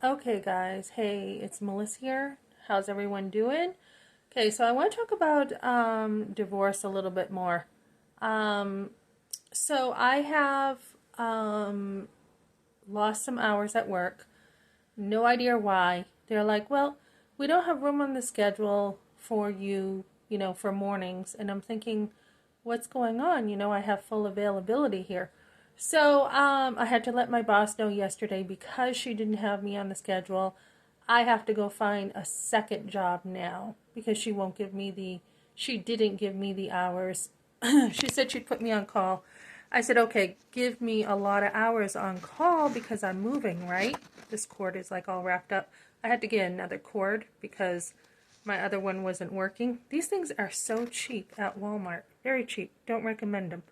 Okay, guys. Hey, it's Melissa here. How's everyone doing? Okay, so I want to talk about divorce a little bit more. Um, so I have lost some hours at work. No idea why. They're like, well, we don't have room on the schedule for you, for mornings. And I'm thinking, what's going on? I have full availability here. So I had to let my boss know yesterday because she didn't have me on the schedule. I have to go find a second job now because she didn't give me the hours. She said she'd put me on call. I said, okay, give me a lot of hours on call because I'm moving, right? This cord is like all wrapped up. I had to get another cord because my other one wasn't working. These things are so cheap at Walmart. Very cheap. Don't recommend them.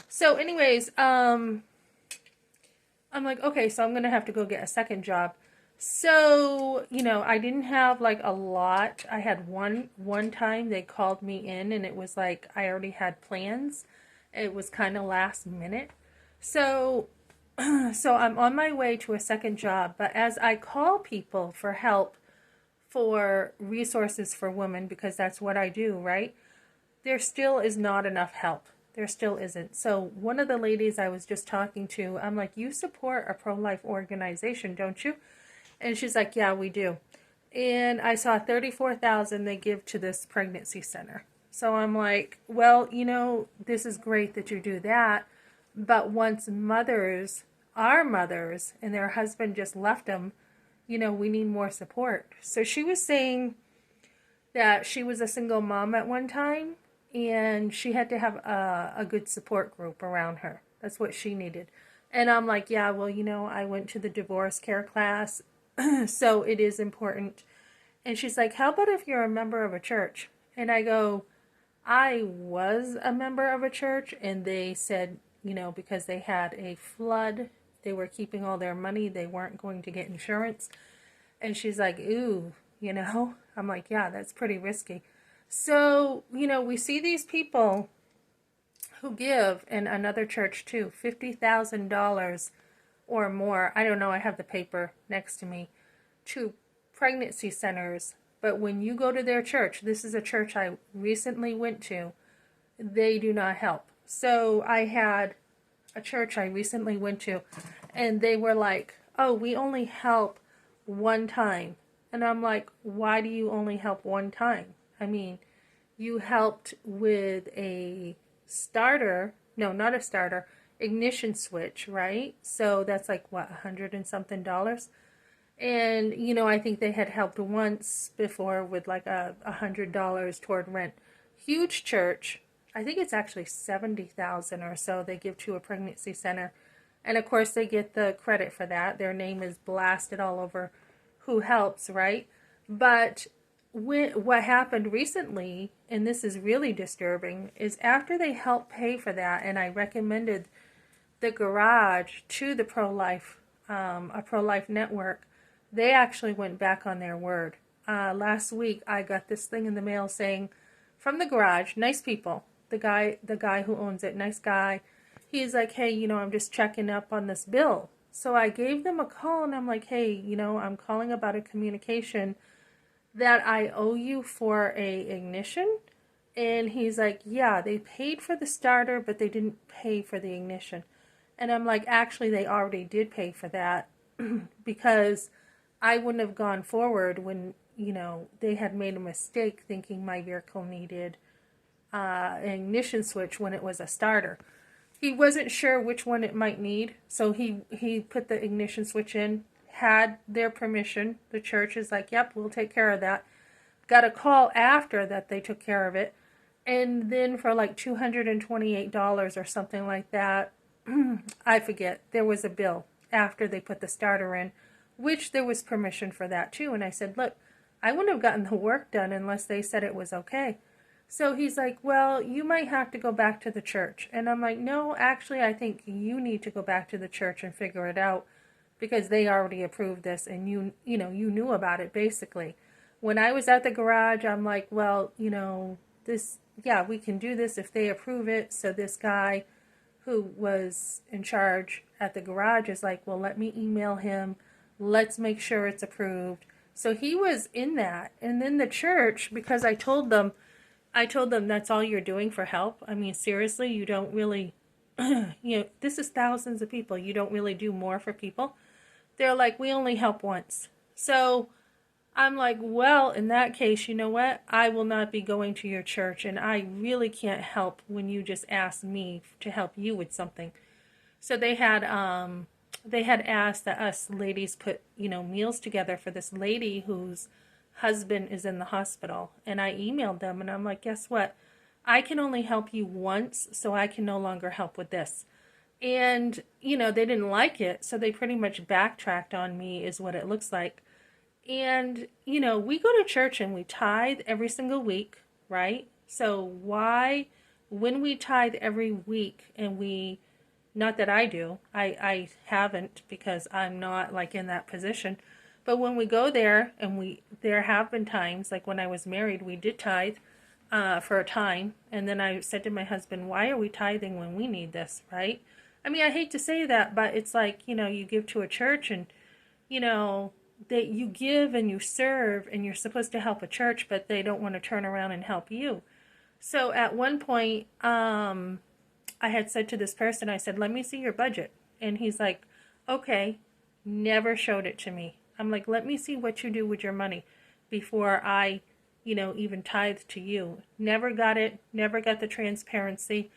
So anyways, I'm like, okay, so I'm going to have to go get a second job. So, I didn't have like a lot. I had one time they called me in and it was like I already had plans. It was kind of last minute. So, so I'm on my way to a second job, but as I call people for help for resources for women because that's what I do, right? There still is not enough help. There still isn't. So one of the ladies I was just talking to, I'm like, you support a pro-life organization, don't you? And she's like, yeah, we do. And I saw 34,000 they give to this pregnancy center. So I'm like, well, this is great that you do that. But once mothers are mothers and their husband just left them, we need more support. So she was saying that she was a single mom at one time and she had to have a good support group around her. That's what she needed. And I'm like, yeah, well, I went to the divorce care class, so it is important. And she's like, how about if you're a member of a church? And I go, I was a member of a church, and they said, because they had a flood, they were keeping all their money, they weren't going to get insurance. And she's like, ooh, I'm like, yeah, that's pretty risky. So, we see these people who give in another church too, $50,000 or more. I don't know, I have the paper next to me, to pregnancy centers. But when you go to their church, this is a church I recently went to, they do not help. So I had a church I recently went to, and they were like, oh, we only help one time. And I'm like, why do you only help one time? I mean, you helped with a starter, no, not a starter, ignition switch, right? So that's like, what, 100 and something dollars? And, I think they had helped once before with like $100 toward rent. Huge church. I think it's actually 70,000 or so they give to a pregnancy center. And of course they get the credit for that. Their name is blasted all over who helps, right? But what happened recently, and this is really disturbing, is after they helped pay for that, and I recommended the garage to the a pro-life network, they actually went back on their word. Last week, I got this thing in the mail saying, from the garage, nice people, the guy who owns it, nice guy. He's like, hey, I'm just checking up on this bill. So I gave them a call and I'm like, hey, I'm calling about a communication that I owe you for a ignition. And he's like, yeah, they paid for the starter, but they didn't pay for the ignition. And I'm like, actually, they already did pay for that because I wouldn't have gone forward when, they had made a mistake thinking my vehicle needed an ignition switch when it was a starter. He wasn't sure which one it might need, so he put the ignition switch in, had their permission. The church is like, yep, we'll take care of that. Got a call after that they took care of it. And then for like $228 or something like that, I forget, there was a bill after they put the starter in, which there was permission for that too. And I said, look, I wouldn't have gotten the work done unless they said it was okay. So he's like, well, you might have to go back to the church. And I'm like, no, actually, I think you need to go back to the church and figure it out because they already approved this and you knew about it basically. When I was at the garage, I'm like, well, this, yeah, we can do this if they approve it. So this guy who was in charge at the garage is like, well, let me email him Let's make sure it's approved. So he was in that. And then the church, because I told them that's all you're doing for help. I mean, seriously, you don't really, this is thousands of people. You don't really do more for people. They're like, we only help once. So I'm like, well, in that case, you know what? I will not be going to your church, and I really can't help when you just ask me to help you with something. So they had asked that us ladies put, meals together for this lady whose husband is in the hospital. And I emailed them and I'm like, guess what? I can only help you once, so I can no longer help with this. And, they didn't like it, so they pretty much backtracked on me, is what it looks like. And, we go to church and we tithe every single week, right? So why, when we tithe every week and not that I do, I haven't, because I'm not like in that position. But when we go there, and there have been times, like when I was married, we did tithe for a time. And then I said to my husband, why are we tithing when we need this, right? I mean, I hate to say that, but it's like, you give to a church and, that you give and you serve and you're supposed to help a church, but they don't want to turn around and help you. So at one point, I had said to this person, I said, let me see your budget. And he's like, okay, never showed it to me. I'm like, let me see what you do with your money before I, even tithe to you. Never got it, never got the transparency.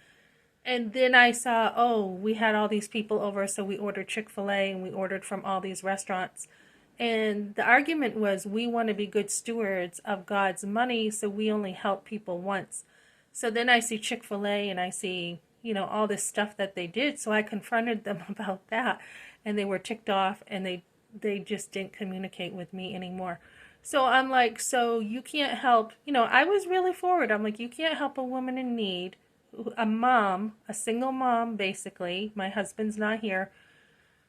And then I saw, oh, we had all these people over, so we ordered Chick-fil-A and we ordered from all these restaurants. And the argument was, we want to be good stewards of God's money, so we only help people once. So then I see Chick-fil-A and I see, all this stuff that they did. So I confronted them about that, and they were ticked off, and they just didn't communicate with me anymore. So I'm like, so you can't help, I was really forward. I'm like, you can't help a woman in need, a mom, a single mom, basically. My husband's not here,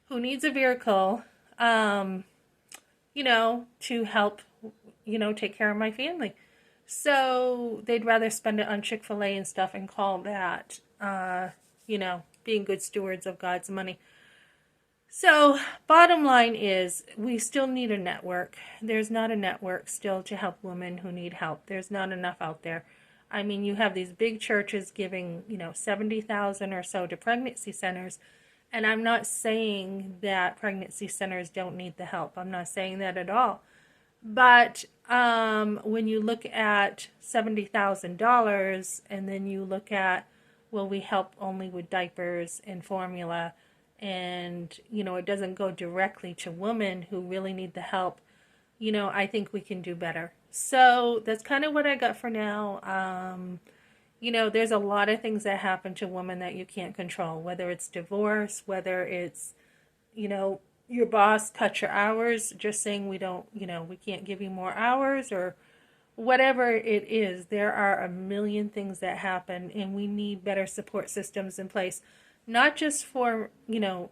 who needs a vehicle, to help, take care of my family. So they'd rather spend it on Chick-fil-A and stuff and call that, being good stewards of God's money. So bottom line is, we still need a network. There's not a network still to help women who need help. There's not enough out there. I mean, you have these big churches giving, $70,000 or so to pregnancy centers. And I'm not saying that pregnancy centers don't need the help. I'm not saying that at all. But when you look at $70,000 and then you look at, well, we help only with diapers and formula, and, it doesn't go directly to women who really need the help, I think we can do better. So that's kind of what I got for now. There's a lot of things that happen to women that you can't control, whether it's divorce, whether it's, your boss cut your hours, just saying we can't give you more hours, or whatever it is. There are a million things that happen, and we need better support systems in place, not just for,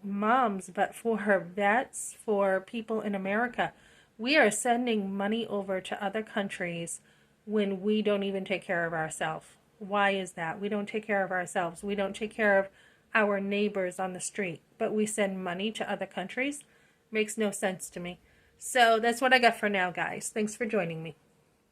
moms, but for her vets, for people in America. We are sending money over to other countries when we don't even take care of ourselves. Why is that? We don't take care of ourselves. We don't take care of our neighbors on the street, but we send money to other countries. Makes no sense to me. So that's what I got for now, guys. Thanks for joining me.